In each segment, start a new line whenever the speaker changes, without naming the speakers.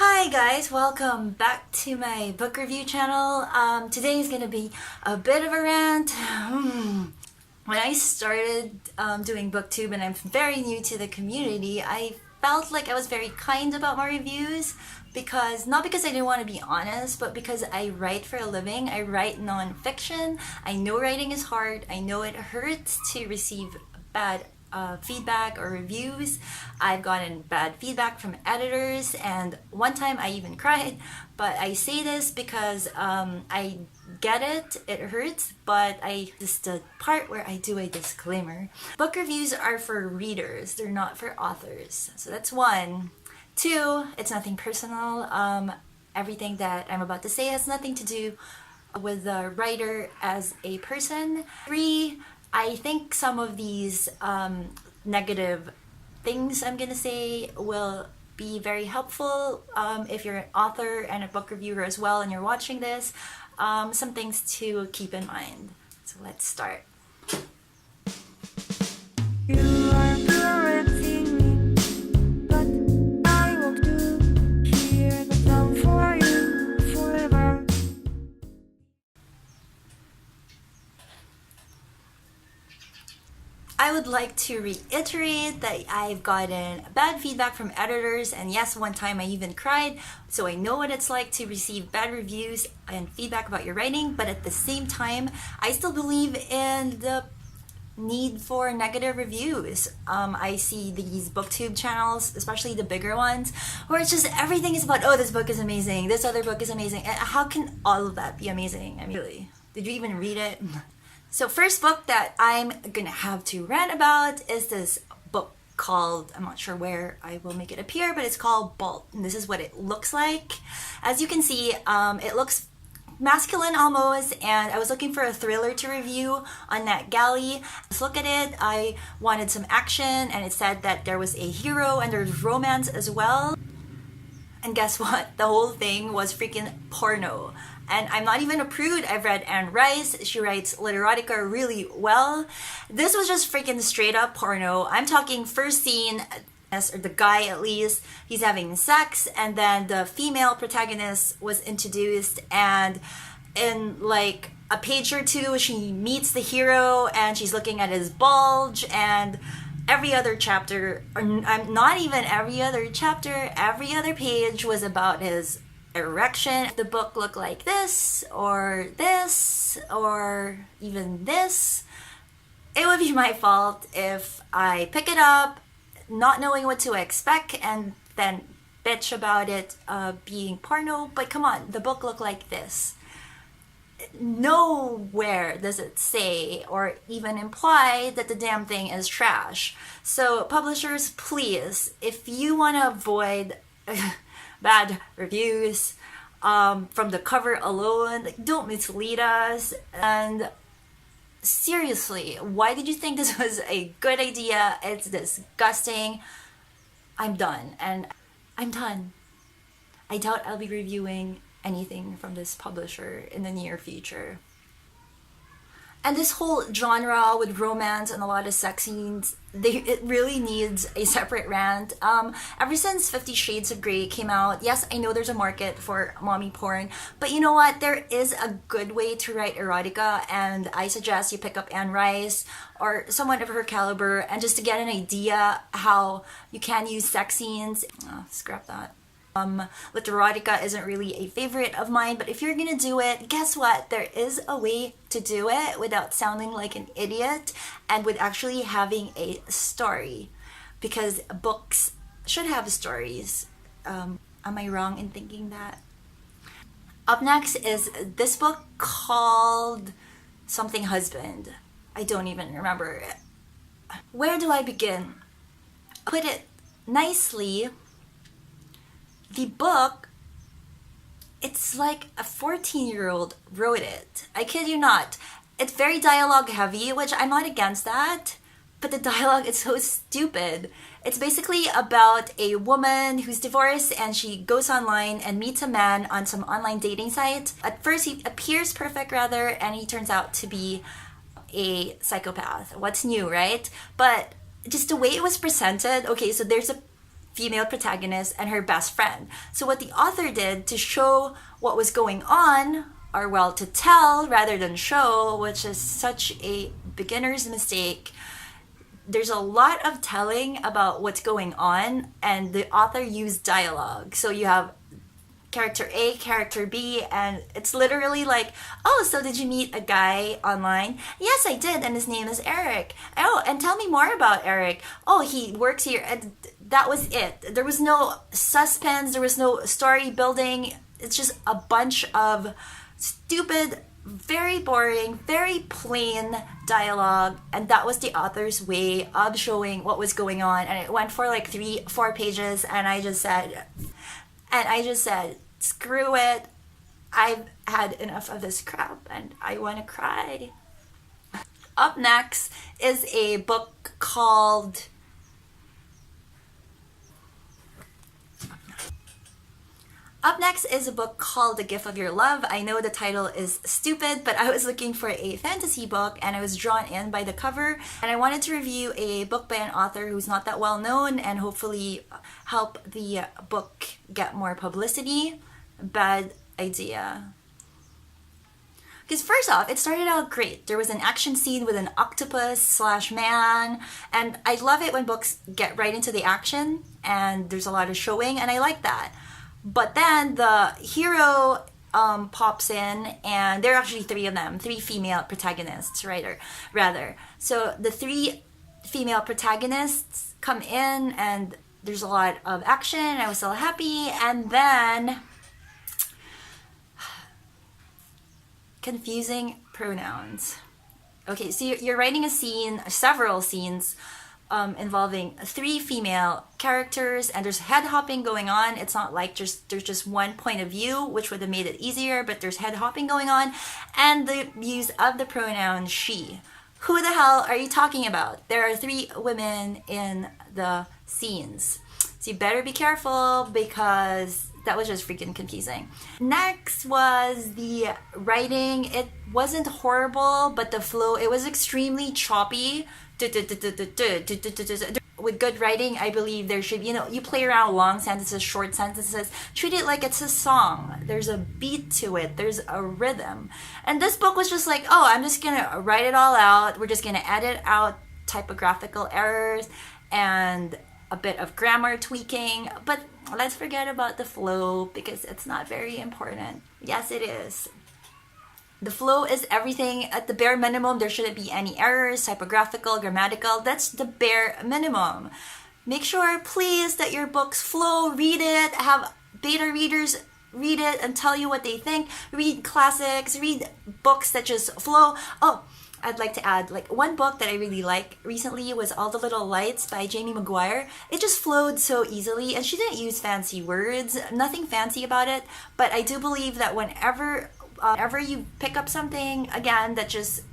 Hi guys, welcome back to my book review channel. Today is going to be a bit of a rant. When I started doing Booktube, and I'm very new to the community, I felt like I was very kind about my reviews because, not because I didn't want to be honest, but because I write for a living. I write non-fiction. I know writing is hard. I know it hurts to receive bad feedback or reviews. I've gotten bad feedback from editors, and one time I even cried. But I say this because I get it hurts, but this is the part where I do a disclaimer. Book reviews are for readers, they're not for authors. So that's one. Two, it's nothing personal. Everything that I'm about to say has nothing to do with the writer as a person. Three, I think some of these negative things I'm gonna say will be very helpful if you're an author and a book reviewer as well and you're watching this. Some things to keep in mind. So let's start. You are correcting me, but I want to hear the song for you forever. I would like to reiterate that I've gotten bad feedback from editors, and yes, one time I even cried, so I know what it's like to receive bad reviews and feedback about your writing, but at the same time, I still believe in the need for negative reviews. I see these booktube channels, especially the bigger ones, where it's just everything is about, oh, this book is amazing, this other book is amazing, and how can all of that be amazing? I mean, really, did you even read it? So first book that I'm gonna have to rant about is this book called, I'm not sure where I will make it appear, but it's called Bolt, and this is what it looks like. As you can see, it looks masculine almost, and I was looking for a thriller to review on NetGalley. Let's look at it. I wanted some action, and it said that there was a hero and there's romance as well. And guess what? The whole thing was freaking porno. And I'm not even a prude. I've read Anne Rice. She writes literotica really well. This was just freaking straight up porno. I'm talking first scene, or the guy at least, he's having sex, and then the female protagonist was introduced, and in like a page or two, she meets the hero and she's looking at his bulge, and every other chapter, or not even every other chapter, every other page was about his erection. If the book looked like this, or even this, it would be my fault if I pick it up not knowing what to expect and then bitch about it being porno. But come on, the book looked like this. Nowhere does it say or even imply that the damn thing is trash. So publishers, please, if you want to avoid bad reviews from the cover alone, like, don't mislead us. And seriously, why did you think this was a good idea? It's disgusting. I'm done, and I'm done. I doubt I'll be reviewing anything from this publisher in the near future. And this whole genre with romance and a lot of sex scenes, it really needs a separate rant. Ever since 50 Shades of Grey came out, yes, I know there's a market for mommy porn, but you know what? There is a good way to write erotica, and I suggest you pick up Anne Rice or someone of her caliber, and just to get an idea how you can use sex scenes. Scrap that. Literotica isn't really a favorite of mine, but if you're gonna do it, guess what? There is a way to do it without sounding like an idiot and with actually having a story, because books should have stories. Am I wrong in thinking that? Up next is this book called something husband. I don't even remember. Where do I begin? Put it nicely, the book, it's like a 14-year-old wrote it. I kid you not. It's very dialogue heavy, which I'm not against that, but the dialogue is so stupid. It's basically about a woman who's divorced, and she goes online and meets a man on some online dating site. At first he appears perfect rather, and he turns out to be a psychopath. What's new, right? But just the way it was presented, okay, so there's a female protagonist and her best friend. So what the author did to show what was going on, or well, to tell rather than show, which is such a beginner's mistake. There's a lot of telling about what's going on, and the author used dialogue. So you have character A, character B, and it's literally like, oh, so did you meet a guy online? Yes, I did, and his name is Eric. Oh, and tell me more about Eric. Oh, he works here. And that was it. There was no suspense, there was no story building. It's just a bunch of stupid, very boring, very plain dialogue, and that was the author's way of showing what was going on. And it went for like 3-4 pages, and I just said, screw it. I've had enough of this crap, and I want to cry. Up next is a book called The Gift of Your Love. I know the title is stupid, but I was looking for a fantasy book and I was drawn in by the cover, and I wanted to review a book by an author who's not that well known and hopefully help the book get more publicity. Bad idea. Because first off, it started out great. There was an action scene with an octopus/man, and I love it when books get right into the action and there's a lot of showing, and I like that. But then the hero pops in, and there are actually 3 of them, 3 female protagonists, rather. So the 3 female protagonists come in, and there's a lot of action. I was so happy, and then confusing pronouns. Okay, so you're writing a scene, several scenes, involving 3 female characters, and there's head hopping going on. It's not like there's just one point of view, which would have made it easier, but there's head hopping going on, and the use of the pronoun she. Who the hell are you talking about? There are 3 women in the scenes, so you better be careful, because that was just freaking confusing. Next was the writing. It wasn't horrible, but the flow, it was extremely choppy. With good writing, I believe there should, you play around long sentences, short sentences, treat it like it's a song. There's a beat to it, there's a rhythm. And this book was just like, oh, I'm just gonna write it all out. We're just gonna edit out typographical errors and a bit of grammar tweaking, but let's forget about the flow because it's not very important. Yes, it is. The flow is everything. At the bare minimum, there shouldn't be any errors, typographical, grammatical. That's the bare minimum. Make sure, please, that your books flow. Read it. Have beta readers read it and tell you what they think. Read classics. Read books that just flow. Oh, I'd like to add, like, one book that I really like recently was All the Little Lights by Jamie McGuire. It just flowed so easily, and she didn't use fancy words. Nothing fancy about it, but I do believe that whenever you pick up something, again, that just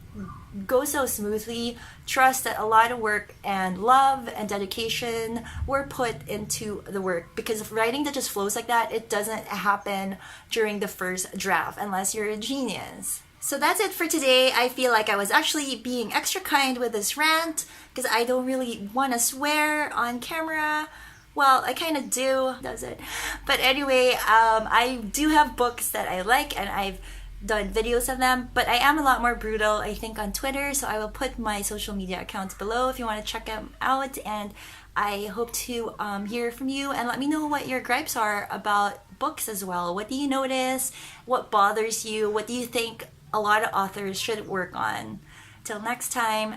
goes so smoothly, trust that a lot of work and love and dedication were put into the work, because if writing that just flows like that, it doesn't happen during the first draft unless you're a genius. So that's it for today. I feel like I was actually being extra kind with this rant because I don't really want to swear on camera. Well, I kind of do, does it? But anyway, I do have books that I like, and I've done videos of them, but I am a lot more brutal, I think, on Twitter, so I will put my social media accounts below if you want to check them out, and I hope to hear from you, and let me know what your gripes are about books as well. What do you notice? What bothers you? What do you think a lot of authors should work on? Till next time,